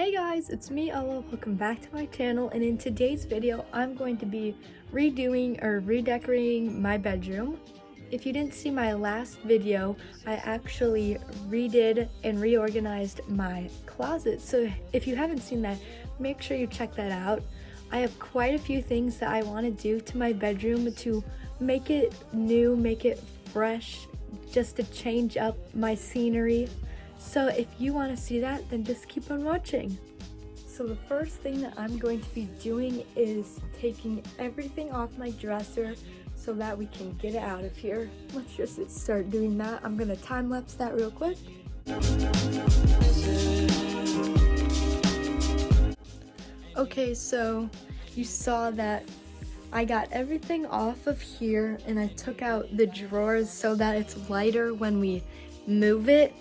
Hey guys, it's me Ella. Welcome back to my channel, and in today's video I'm going to be redoing or redecorating my bedroom. If you didn't see my last video, I actually redid and reorganized my closet, so if you haven't seen that, make sure you check that out. I have quite a few things that I want to do to my bedroom to make it new, make it fresh, just to change up my scenery. So if you want to see that, then just keep on watching. So the first thing that I'm going to be doing is taking everything off my dresser so that we can get it out of here. Let's just start doing that. I'm gonna time lapse that real quick. Okay, so you saw that I got everything off of here and I took out the drawers so that it's lighter when we move it.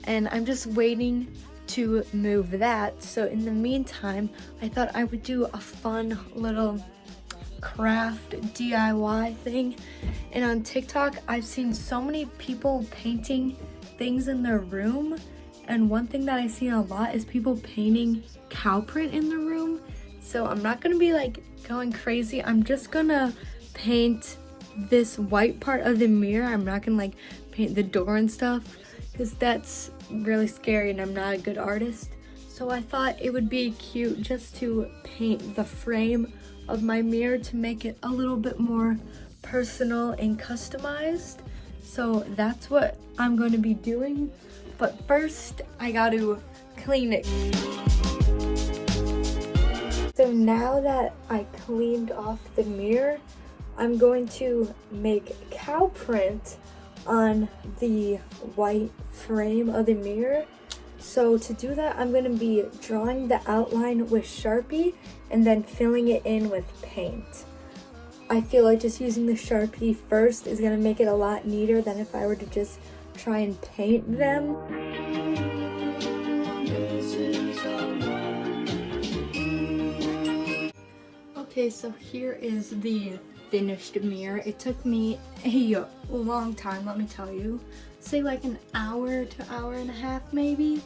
And I'm just waiting to move that. So in the meantime, I thought I would do a fun little craft DIY thing. And on TikTok, I've seen so many people painting things in their room. And one thing that I've seen a lot is people painting cow print in the room. So I'm not gonna be like going crazy. I'm just gonna paint this white part of the mirror. I'm not gonna like paint the door and stuff, because that's really scary and I'm not a good artist. So I thought it would be cute just to paint the frame of my mirror to make it a little bit more personal and customized. So that's what I'm going to be doing. But first, I got to clean it. So now that I cleaned off the mirror, I'm going to make cow print on the white frame of the mirror. So to do that, I'm going to be drawing the outline with Sharpie and then filling it in with paint. I feel like just using the Sharpie first is going to make it a lot neater than if I were to just try and paint them. Okay, so here is the finished mirror. It took me a long time, let me tell you. Say like an hour to hour and a half maybe,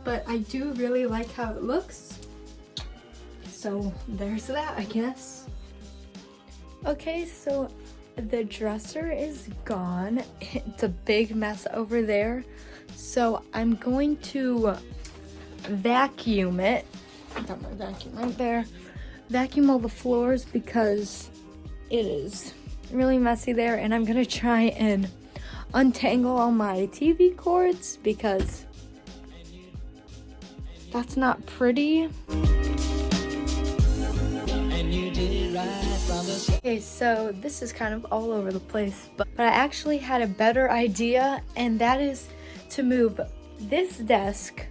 but I do really like how it looks. So there's that, I guess. Okay, so the dresser is gone. It's a big mess over there. So I'm going to vacuum it. Got my vacuum right there. Vacuum all the floors because it is really messy there, and I'm gonna try and untangle all my TV cords because that's not pretty. Okay, so this is kind of all over the place, but I actually had a better idea, and that is to move this desk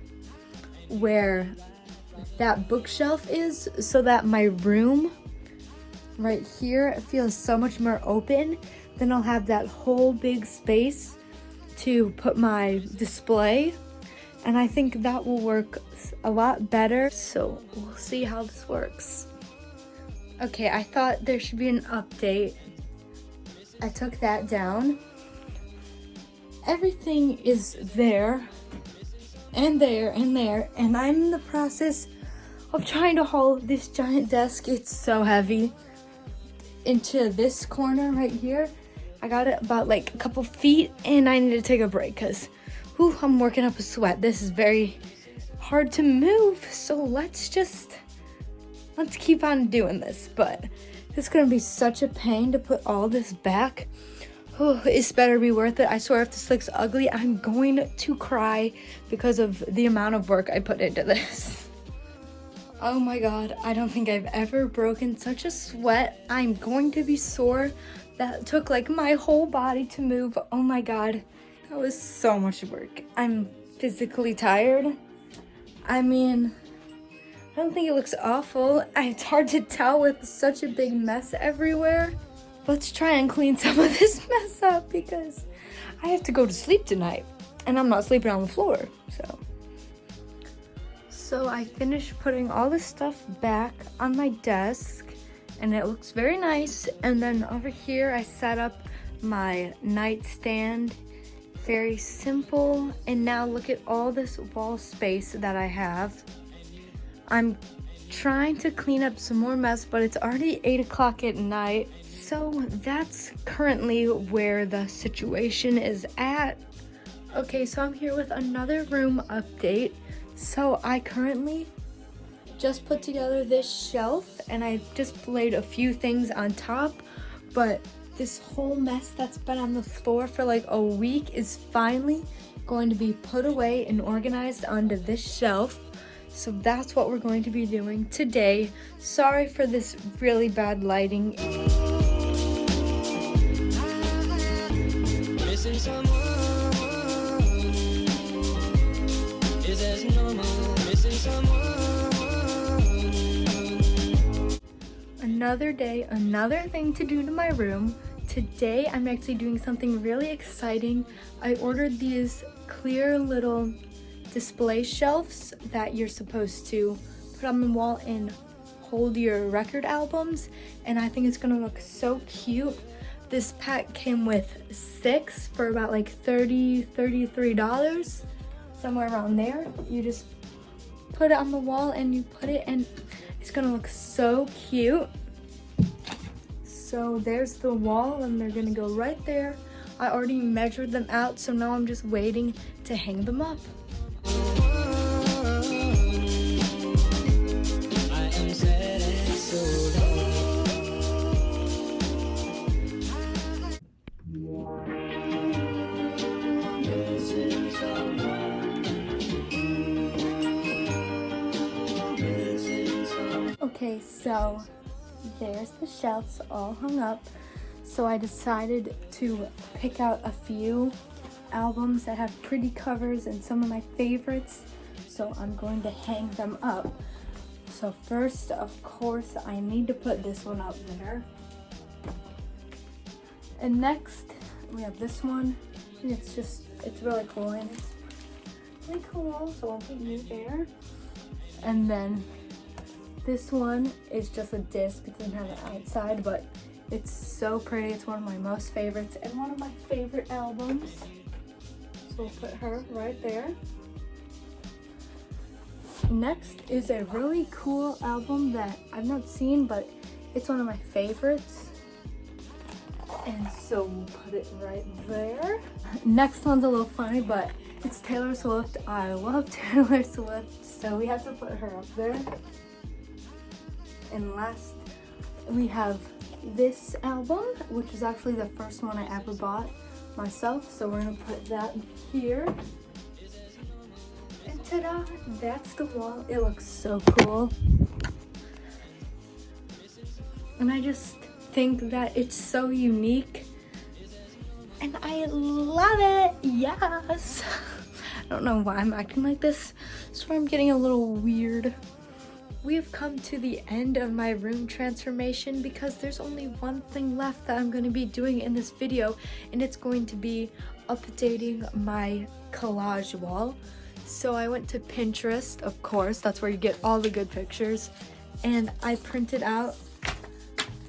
where that bookshelf is so that my room right here feels so much more open. Then I'll have that whole big space to put my display, and I think that will work a lot better. So we'll see how this works. Okay, I thought there should be an update. I took that down. Everything is there and there and there, and I'm in the process of trying to haul this giant desk, it's so heavy, into this corner right here. I got it about like a couple feet, and I need to take a break because I'm working up a sweat. This is very hard to move, so let's keep on doing this. But it's gonna be such a pain to put all this back. It's better be worth it. I swear, if this looks ugly, I'm going to cry because of the amount of work I put into this. Oh my god, I don't think I've ever broken such a sweat. I'm going to be sore. That took like my whole body to move. Oh my god, that was so much work. I'm physically tired. I mean, I don't think it looks awful. It's hard to tell with such a big mess everywhere. Let's try and clean some of this mess up because I have to go to sleep tonight and I'm not sleeping on the floor, So I finished putting all this stuff back on my desk and it looks very nice. And then over here I set up my nightstand. Very simple. And now look at all this wall space that I have. I'm trying to clean up some more mess, but it's already 8 o'clock at night. So that's currently where the situation is at. Okay, so I'm here with another room update. So I currently just put together this shelf and I just laid a few things on top, but this whole mess that's been on the floor for like a week is finally going to be put away and organized onto this shelf. So that's what we're going to be doing today. Sorry for this really bad lighting. Missing someone. Is as normal. Missing someone. Another day, another thing to do to my room. Today I'm actually doing something really exciting. I ordered these clear little display shelves that you're supposed to put on the wall and hold your record albums, and I think it's gonna look so cute. This pack came with 6 for about like $33, somewhere around there. You just put it on the wall and you put it, and it's gonna look so cute. So there's the wall and they're gonna go right there. I already measured them out, so now I'm just waiting to hang them up. Okay, so there's the shelves all hung up. So I decided to pick out a few albums that have pretty covers and some of my favorites. So I'm going to hang them up. So first, of course, I need to put this one up there. And next, we have this one. And it's really cool and it's really cool. So I'll put you there. And then this one is just a disc. It doesn't have an outside, but it's so pretty. It's one of my most favorites and one of my favorite albums. So we'll put her right there. Next is a really cool album that I've not seen, but it's one of my favorites. And so we'll put it right there. Next one's a little funny, but it's Taylor Swift. I love Taylor Swift, so we have to put her up there. And last, we have this album, which is actually the first one I ever bought myself. So we're gonna put that here. And ta-da, that's the wall. It looks so cool. And I just think that it's so unique. And I love it, yes. I don't know why I'm acting like this. So I'm getting a little weird. We have come to the end of my room transformation because there's only one thing left that I'm going to be doing in this video, and it's going to be updating my collage wall. So I went to Pinterest, of course, that's where you get all the good pictures, and I printed out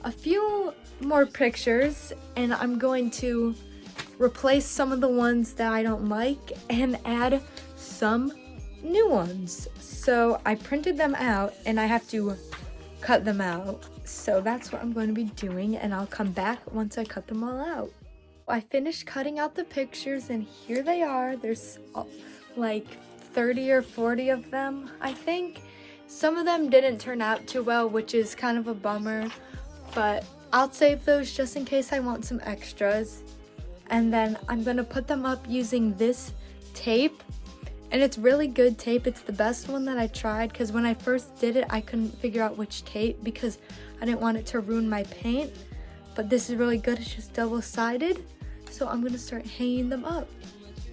a few more pictures, and I'm going to replace some of the ones that I don't like and add some new ones. So I printed them out and I have to cut them out. So that's what I'm going to be doing, and I'll come back once I cut them all out. I finished cutting out the pictures and here they are. There's like 30 or 40 of them, I think. Some of them didn't turn out too well, which is kind of a bummer, but I'll save those just in case I want some extras. And then I'm gonna put them up using this tape. And it's really good tape. It's the best one that I tried, because when I first did it, I couldn't figure out which tape because I didn't want it to ruin my paint. But this is really good. It's just double-sided. So I'm gonna start hanging them up.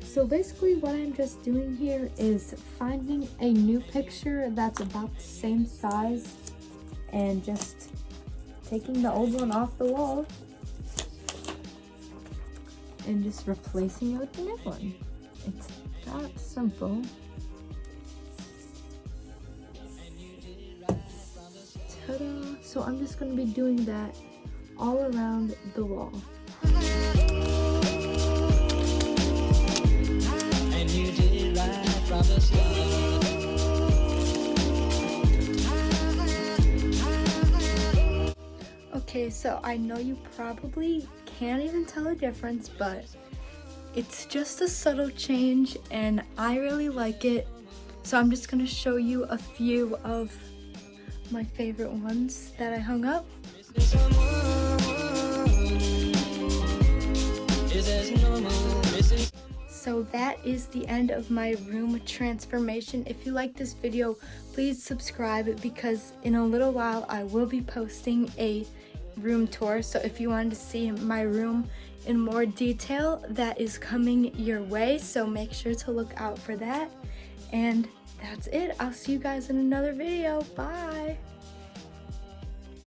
So basically what I'm just doing here is finding a new picture that's about the same size and just taking the old one off the wall and just replacing it with the new one. It's that simple. Ta-da! So I'm just going to be doing that all around the wall. And you did right from the start. Okay, so I know you probably can't even tell a difference, but it's just a subtle change and I really like it. So I'm just gonna show you a few of my favorite ones that I hung up. So that is the end of my room transformation. If you like this video, please subscribe because in a little while I will be posting a room tour. So if you wanted to see my room in more detail, that is coming your way. So make sure to look out for that. And that's it. I'll see you guys in another video. Bye.